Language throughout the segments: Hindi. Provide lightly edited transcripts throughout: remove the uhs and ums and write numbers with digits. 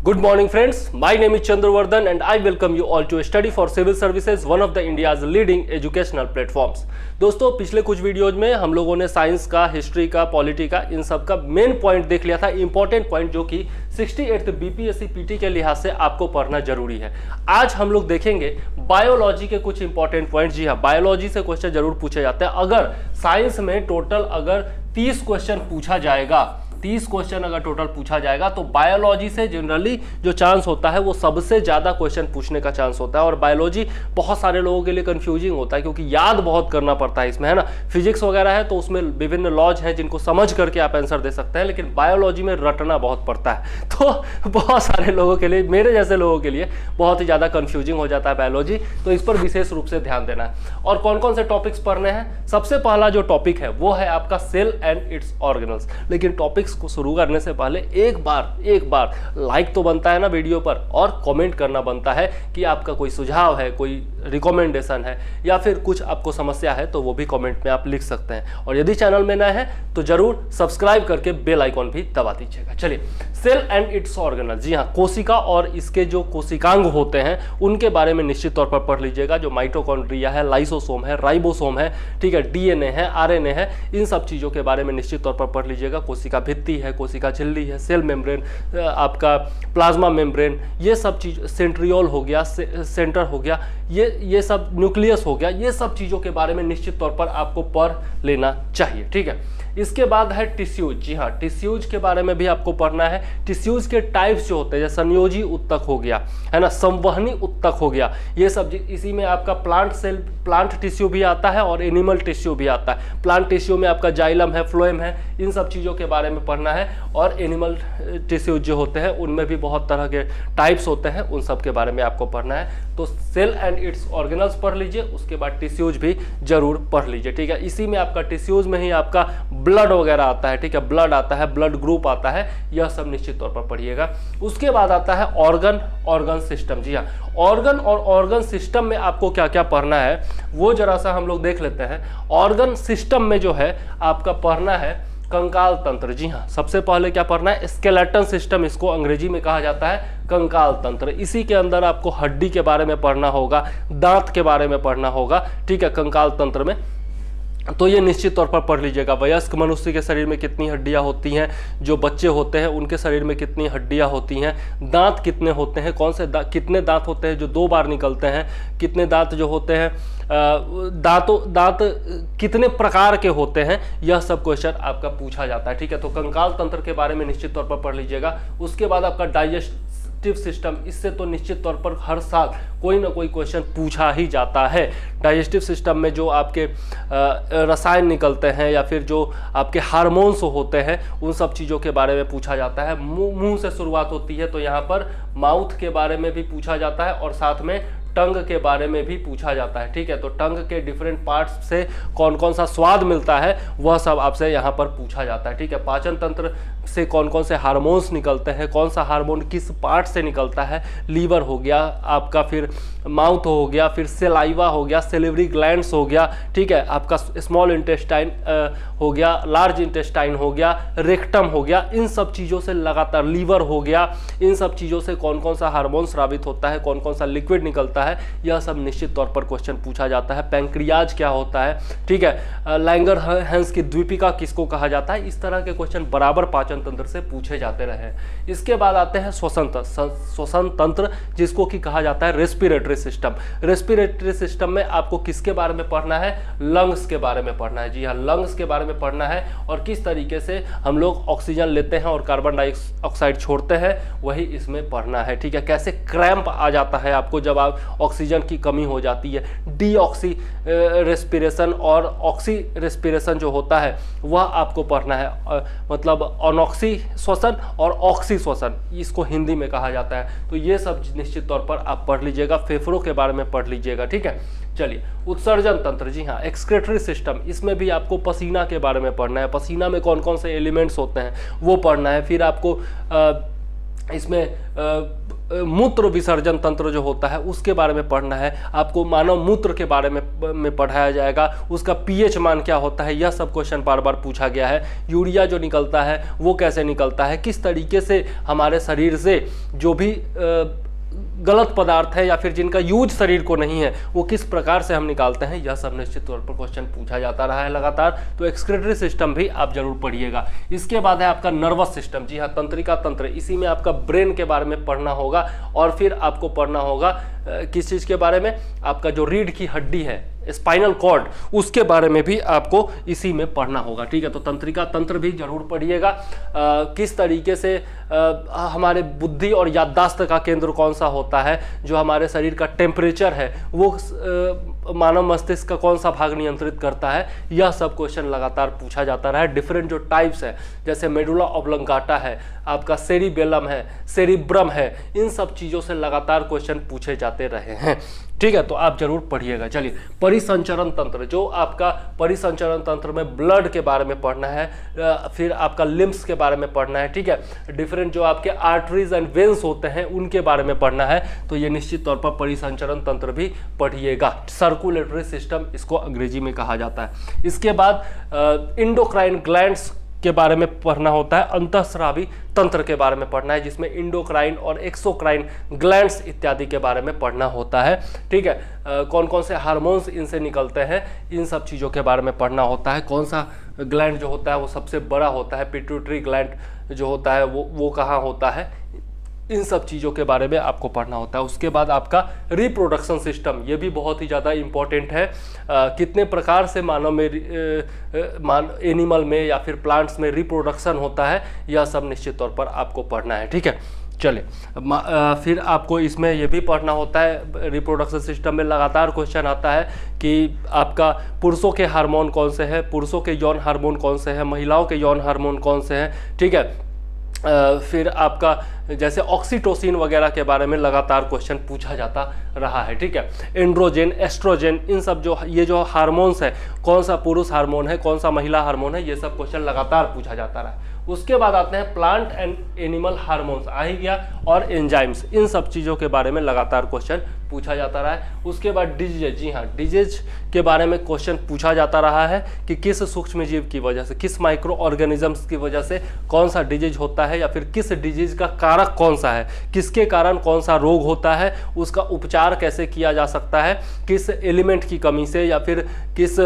Good morning friends, my name is Chandravardhan and I welcome you all to study for civil services, one of the India's leading educational platforms। दोस्तों पिछले कुछ वीडियोज में हम लोगों ने साइंस का, हिस्ट्री का, पॉलिटी का, इन सब का मेन पॉइंट देख लिया था, इंपॉर्टेंट पॉइंट जो कि 68th बीपीएससी पीटी के लिहाज से आपको पढ़ना जरूरी है। आज हम लोग देखेंगे बायोलॉजी के कुछ इंपॉर्टेंट पॉइंट। जी हाँ, बायोलॉजी से क्वेश्चन जरूर पूछे जाते हैं। अगर साइंस में टोटल अगर 30 क्वेश्चन पूछा जाएगा, 30 क्वेश्चन अगर टोटल पूछा जाएगा तो बायोलॉजी से जनरली जो चांस होता है वो सबसे ज़्यादा क्वेश्चन पूछने का चांस होता है। और बायोलॉजी बहुत सारे लोगों के लिए कंफ्यूजिंग होता है क्योंकि याद बहुत करना पड़ता है इसमें, है ना। फिजिक्स वगैरह है तो उसमें विभिन्न लॉज हैं जिनको समझ करके आप आंसर दे सकते हैं, लेकिन बायोलॉजी में रटना बहुत पड़ता है। तो बहुत सारे लोगों के लिए, मेरे जैसे लोगों के लिए बहुत ही ज़्यादा कंफ्यूजिंग हो जाता है बायोलॉजी, तो इस पर विशेष रूप से ध्यान देना है। और कौन कौन से टॉपिक्स पढ़ने हैं? सबसे पहला जो टॉपिक है वो है आपका सेल एंड इट्स ऑर्गेनल्स। लेकिन टॉपिक्स को शुरू करने से पहले एक बार लाइक तो बनता है ना वीडियो पर, और कमेंट करना बनता है कि आपका कोई सुझाव है, कोई रिकमेंडेशन है या फिर कुछ आपको समस्या है तो वो भी कमेंट में आप लिख सकते हैं। और यदि चैनल में नए हैं तो जरूर सब्सक्राइब करके बेल आइकॉन भी दबा दीजिएगा। चलिए, सेल एंड इट्स ऑर्गेनल। जी हाँ, कोशिका और इसके जो कोशिकांग होते हैं उनके बारे में निश्चित तौर पर पढ़ लीजिएगा। जो माइटोकॉन्ड्रिया है, लाइसोसोम है, राइबोसोम है, ठीक है, डीएनए है, आरएनए है, इन सब चीज़ों के बारे में निश्चित तौर पर पढ़ लीजिएगा। कोशिका भित्ति है, कोशिका झिल्ली है, सेल मेम्ब्रेन, आपका प्लाज्मा मेम्ब्रेन, ये सब चीज, सेंट्रियोल हो गया, सेंटर हो गया, ये सब, न्यूक्लियस हो गया, ये सब चीज़ों के बारे में निश्चित तौर पर आपको पढ़ लेना चाहिए, ठीक है। इसके बाद है टिश्यूज। जी हाँ, टिश्यूज के बारे में भी आपको पढ़ना है। टिश्यूज के टाइप्स जो होते हैं, जैसे संयोजी उत्तक हो गया, है ना, संवहनी उत्तक हो गया, ये सब इसी में आपका प्लांट टिश्यू भी आता है और एनिमल टिश्यू भी आता है। प्लांट टिश्यू में आपका जाइलम है, फ्लोएम है, इन सब चीज़ों के बारे में पढ़ना है। और एनिमल टिश्यूज जो होते हैं उनमें भी बहुत तरह के टाइप्स होते हैं, उन सब के बारे में आपको पढ़ना है। तो सेल एंड इट्स ऑर्गेनल्स पढ़ लीजिए, उसके बाद टिश्यूज भी जरूर पढ़ लीजिए, ठीक है। इसी में आपका टिश्यूज में ही आपका ब्लड वगैरह आता है, ठीक है, ब्लड आता है, ब्लड ग्रुप आता है, यह सब निश्चित तौर पर पढ़िएगा। उसके बाद आता है ऑर्गन सिस्टम। जी हाँ, ऑर्गन और ऑर्गन सिस्टम में आपको क्या क्या पढ़ना है वो जरा सा हम लोग देख लेते हैं। ऑर्गन सिस्टम में जो है आपका पढ़ना है कंकाल तंत्र। जी हाँ, सबसे पहले क्या पढ़ना है? स्केलेटन सिस्टम, इसको अंग्रेजी में कहा जाता है कंकाल तंत्र। इसी के अंदर आपको हड्डी के बारे में पढ़ना होगा, दांत के बारे में पढ़ना होगा, ठीक है, कंकाल तंत्र में। तो ये निश्चित तौर पर पढ़ लीजिएगा। वयस्क मनुष्य के शरीर में कितनी हड्डियां होती हैं, जो बच्चे होते हैं उनके शरीर में कितनी हड्डियां होती हैं, दांत कितने होते हैं, कितने दांत होते हैं जो 2 बार निकलते हैं, कितने दांत जो होते हैं, दांत कितने प्रकार के होते हैं, यह सब क्वेश्चन आपका पूछा जाता है, ठीक है। तो कंकाल तंत्र के बारे में निश्चित तौर पर पढ़ लीजिएगा। उसके बाद आपका डाइजेस्टिव सिस्टम, इससे तो निश्चित तौर पर हर साल कोई ना कोई क्वेश्चन पूछा ही जाता है। डाइजेस्टिव सिस्टम में जो आपके रसायन निकलते हैं या फिर जो आपके हार्मोन्स होते हैं उन सब चीज़ों के बारे में पूछा जाता है। मुंह से शुरुआत होती है तो यहाँ पर माउथ के बारे में भी पूछा जाता है और साथ में टंग के बारे में भी पूछा जाता है, ठीक है। तो टंग के डिफरेंट पार्ट्स से कौन कौन सा स्वाद मिलता है वह सब आपसे यहाँ पर पूछा जाता है, ठीक है। पाचन तंत्र से कौन कौन से हार्मोन्स निकलते हैं, कौन सा हार्मोन किस पार्ट से निकलता है, लीवर हो गया आपका, फिर माउथ हो गया, फिर सेलाइवा हो गया, सेलिवरी ग्लैंड्स हो गया, ठीक है, आपका स्मॉल इंटेस्टाइन हो गया, लार्ज इंटेस्टाइन हो गया, रेक्टम हो गया, इन सब चीज़ों से लगातार, लीवर हो गया, इन सब चीज़ों से कौन कौन सा हार्मोन स्रावित होता है, कौन कौन सा लिक्विड निकलता है, यह सब निश्चित तौर पर क्वेश्चन पूछा जाता है। पैंक्रियाज क्या होता है, ठीक है, लैंगर हैंस की द्वीपिका किसको कहा जाता है, इस तरह के क्वेश्चन बराबर पाचन तंत्र से पूछे जाते रहे। इसके बाद आते हैं श्वसन तंत्र, जिसको कि कहा जाता है रेस्पिरेटरी सिस्टम। रेस्पिरेटरी सिस्टम में आपको किसके बारे में पढ़ना है? लंग्स के बारे में पढ़ना है। जी हाँ, लंग्स के बारे में पढ़ना है और किस तरीके से हम लोग ऑक्सीजन लेते हैं और कार्बन डाइऑक्साइड छोड़ते हैं, वही इसमें पढ़ना है, ठीक है। कैसे क्रैम्प आ जाता है आपको जब आप ऑक्सीजन की कमी हो जाती है, डीऑक्सी रेस्पिरेशन और ऑक्सी रेस्पिरेशन जो होता है वह आपको पढ़ना है, मतलब अनऑक्सी श्वसन और ऑक्सी श्वसन, इसको हिंदी में कहा जाता है। तो ये सब निश्चित तौर पर आप पढ़ लीजिएगा। फेफड़ों के बारे में पढ़ लीजिएगा, ठीक है। चलिए, उत्सर्जन तंत्र। जी हाँ, एक्सक्रेटरी सिस्टम, इसमें भी आपको पसीना के बारे में पढ़ना है। पसीना में कौन कौन से एलिमेंट्स होते हैं वो पढ़ना है। फिर आपको इसमें मूत्र विसर्जन तंत्र जो होता है उसके बारे में पढ़ना है, आपको मानव मूत्र के बारे में पढ़ाया जाएगा, उसका पीएच मान क्या होता है, यह सब क्वेश्चन बार बार पूछा गया है। यूरिया जो निकलता है वो कैसे निकलता है, किस तरीके से हमारे शरीर से जो भी गलत पदार्थ है या फिर जिनका यूज शरीर को नहीं है वो किस प्रकार से हम निकालते हैं, यह सब निश्चित तौर पर क्वेश्चन पूछा जाता रहा है लगातार। तो एक्सक्रीटरी सिस्टम भी आप जरूर पढ़िएगा। इसके बाद है आपका नर्वस सिस्टम, जी हाँ, तंत्रिका तंत्र, इसी में आपका ब्रेन के बारे में पढ़ना होगा और फिर आपको पढ़ना होगा किस चीज़ के बारे में, आपका जो रीढ़ की हड्डी है स्पाइनल कॉर्ड, उसके बारे में भी आपको इसी में पढ़ना होगा, ठीक है। तो तंत्रिका तंत्र भी जरूर पढ़िएगा। किस तरीके से हमारे बुद्धि और याददाश्त का केंद्र कौन सा होता है, जो हमारे शरीर का टेम्परेचर है वो मानव मस्तिष्क का कौन सा भाग नियंत्रित करता है, यह सब क्वेश्चन लगातार पूछा जाता रहा है। डिफरेंट जो टाइप्स है जैसे मेडुला ऑब्लंगाटा है, आपका सेरिबेलम है, सेरिब्रम है, इन सब चीज़ों से लगातार क्वेश्चन पूछे जाते रहे हैं, ठीक है। तो आप जरूर पढ़िएगा। चलिए, परिसंचरण तंत्र, जो आपका परिसंचरण तंत्र में ब्लड के बारे में पढ़ना है, फिर आपका लिम्स के बारे में पढ़ना है, ठीक है। डिफरेंट जो आपके आर्टरीज एंड वेन्स होते हैं उनके बारे में पढ़ना है, तो ये निश्चित तौर पर परिसंचरण तंत्र भी पढ़िएगा। सर्कुलेटरी सिस्टम इसको अंग्रेजी में कहा जाता है। इसके बाद इंडोक्राइन ग्लैंड्स के बारे में पढ़ना होता है, अंतःस्रावी तंत्र के बारे में पढ़ना है, जिसमें इंडोक्राइन और एक्सोक्राइन ग्लैंड्स इत्यादि के बारे में पढ़ना होता है, ठीक है। कौन कौन से हार्मोन्स इनसे निकलते हैं, इन सब चीज़ों के बारे में पढ़ना होता है। कौन सा ग्लैंड जो होता है वो सबसे बड़ा होता है, पिट्यूटरी ग्लैंड जो होता है वो कहाँ होता है, इन सब चीज़ों के बारे में आपको पढ़ना होता है। उसके बाद आपका रिप्रोडक्शन सिस्टम, ये भी बहुत ही ज़्यादा इम्पॉर्टेंट है। कितने प्रकार से मानव में एनिमल में या फिर प्लांट्स में रिप्रोडक्शन होता है, यह सब निश्चित तौर पर आपको पढ़ना है, ठीक है। चले, फिर आपको इसमें यह भी पढ़ना होता है, रिप्रोडक्शन सिस्टम में लगातार क्वेश्चन आता है कि आपका पुरुषों के हार्मोन कौन से हैं, पुरुषों के यौन हार्मोन कौन से हैं, महिलाओं के यौन हार्मोन कौन से हैं, ठीक है। फिर आपका जैसे ऑक्सीटोसिन वगैरह के बारे में लगातार क्वेश्चन पूछा जाता रहा है, ठीक है। एंड्रोजन, एस्ट्रोजन, इन सब ये जो हार्मोन्स है, कौन सा पुरुष हार्मोन है, कौन सा महिला हार्मोन है, ये सब क्वेश्चन लगातार पूछा जाता रहा है। उसके बाद आते हैं प्लांट एंड एनिमल हार्मोन्स, आ ही गया, और एंजाइम्स, इन सब चीज़ों के बारे में लगातार क्वेश्चन पूछा जाता रहा है। उसके बाद डिजीज, जी हाँ, डिजीज के बारे में क्वेश्चन पूछा जाता रहा है कि किस सूक्ष्म जीव की वजह से, किस माइक्रो ऑर्गेनिजम्स की वजह से कौन सा डिजीज होता है, या फिर किस डिजीज का कारक कौन सा है, किसके कारण कौन सा रोग होता है, उसका उपचार कैसे किया जा सकता है, किस एलिमेंट की कमी से या फिर किस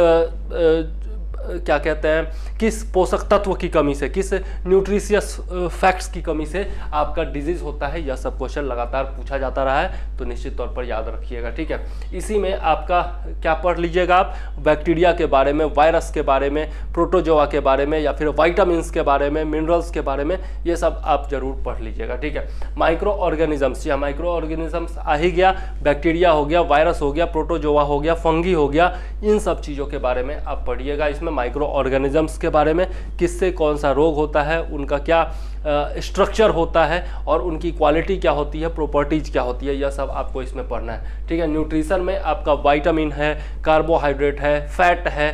क्या कहते हैं, किस पोषक तत्व की कमी से, किस न्यूट्रिशियस फैक्ट्स की कमी से आपका डिजीज होता है, यह सब क्वेश्चन लगातार पूछा जाता रहा है, तो निश्चित तौर पर याद रखिएगा, ठीक है। इसी में आपका क्या पढ़ लीजिएगा आप, बैक्टीरिया के बारे में, वायरस के बारे में, प्रोटोजोआ के बारे में, या फिर वाइटामिन्स के बारे में, मिनरल्स के बारे में, ये सब आप जरूर पढ़ लीजिएगा, ठीक है। माइक्रो ऑर्गेनिजम्स, या माइक्रो ऑर्गेनिजम्स आ ही गया, बैक्टीरिया हो गया, वायरस हो गया, प्रोटोजोआ हो गया, फंगी हो गया, इन सब चीज़ों के बारे में आप पढ़िएगा। इसमें माइक्रो ऑर्गेनिजम्स के बारे में, किससे कौन सा रोग होता है, उनका क्या स्ट्रक्चर होता है और उनकी क्वालिटी क्या होती है, प्रॉपर्टीज क्या होती है, यह सब आपको इसमें पढ़ना है, ठीक है। न्यूट्रिशन में आपका विटामिन है, कार्बोहाइड्रेट है, फैट है,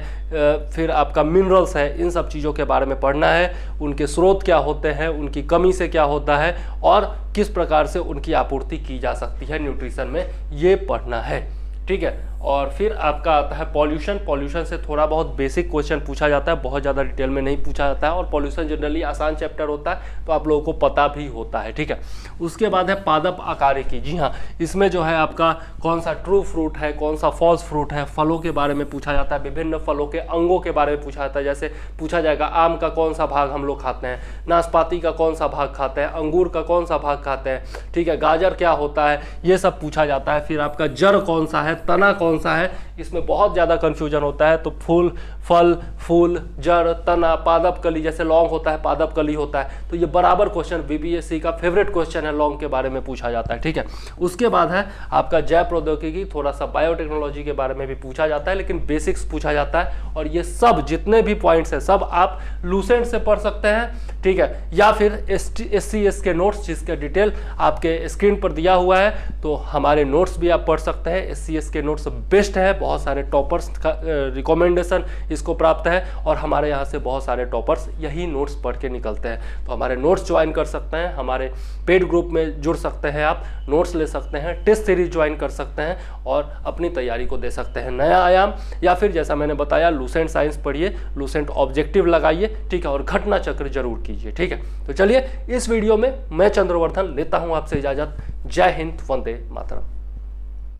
फिर आपका मिनरल्स है, इन सब चीज़ों के बारे में पढ़ना है। उनके स्रोत क्या होते हैं, उनकी कमी से क्या होता है और किस प्रकार से उनकी आपूर्ति की जा सकती है न्यूट्रिशन में, ये पढ़ना है, ठीक है। और फिर आपका आता है पॉल्यूशन। पॉल्यूशन से थोड़ा बहुत बेसिक क्वेश्चन पूछा जाता है, बहुत ज़्यादा डिटेल में नहीं पूछा जाता है, और पॉल्यूशन जनरली आसान चैप्टर होता है तो आप लोगों को पता भी होता है, ठीक है। उसके बाद है पादप आकारिकी, जी हाँ, इसमें जो है आपका कौन सा ट्रू फ्रूट है, कौन सा फॉल्स फ्रूट है, फलों के बारे में पूछा जाता है, विभिन्न फलों के अंगों के बारे में पूछा जाता है। जैसे पूछा जाएगा आम का कौन सा भाग हम लोग खाते हैं, नाशपाती का कौन सा भाग खाते हैं, अंगूर का कौन सा भाग खाते हैं, ठीक है, गाजर क्या होता है, ये सब पूछा जाता है। फिर आपका जड़ कौन सा है, तना कौन सा है, इसमें बहुत ज़्यादा कंफ्यूजन होता है, तो फल, फूल, जड़, तना, पादप कली, जैसे लौंग होता है, पादप कली होता है, तो ये बराबर क्वेश्चन बीपीएससी का फेवरेट क्वेश्चन है, लौंग के बारे में पूछा जाता है, ठीक है। उसके बाद है आपका जैव प्रौद्योगिकी, थोड़ा सा बायोटेक्नोलॉजी के बारे में भी पूछा जाता है, लेकिन बेसिक्स पूछा जाता है, और ये सब जितने भी पॉइंट्स हैं सब आप लूसेंट से पढ़ सकते हैं, ठीक है, या फिर SCS के नोट्स, जिसका डिटेल आपके स्क्रीन पर दिया हुआ है, तो हमारे नोट्स भी आप पढ़ सकते हैं। SCS के नोट्स बेस्ट है, बहुत सारे टॉपर्स का रिकमेंडेशन इसको प्राप्त है और हमारे यहाँ से बहुत सारे टॉपर्स यही नोट्स पढ़ के निकलते हैं। तो हमारे नोट्स ज्वाइन कर सकते हैं, हमारे पेड ग्रुप में जुड़ सकते हैं, आप नोट्स ले सकते हैं, टेस्ट सीरीज ज्वाइन कर सकते हैं और अपनी तैयारी को दे सकते हैं नया आयाम। या फिर जैसा मैंने बताया लूसेंट साइंस पढ़िए, लूसेंट ऑब्जेक्टिव लगाइए, ठीक है, और घटना चक्र जरूर कीजिए, ठीक है। तो चलिए इस वीडियो में मैं चंद्रवर्धन लेता हूं आपसे इजाजत। जय हिंद, वंदे मातरम।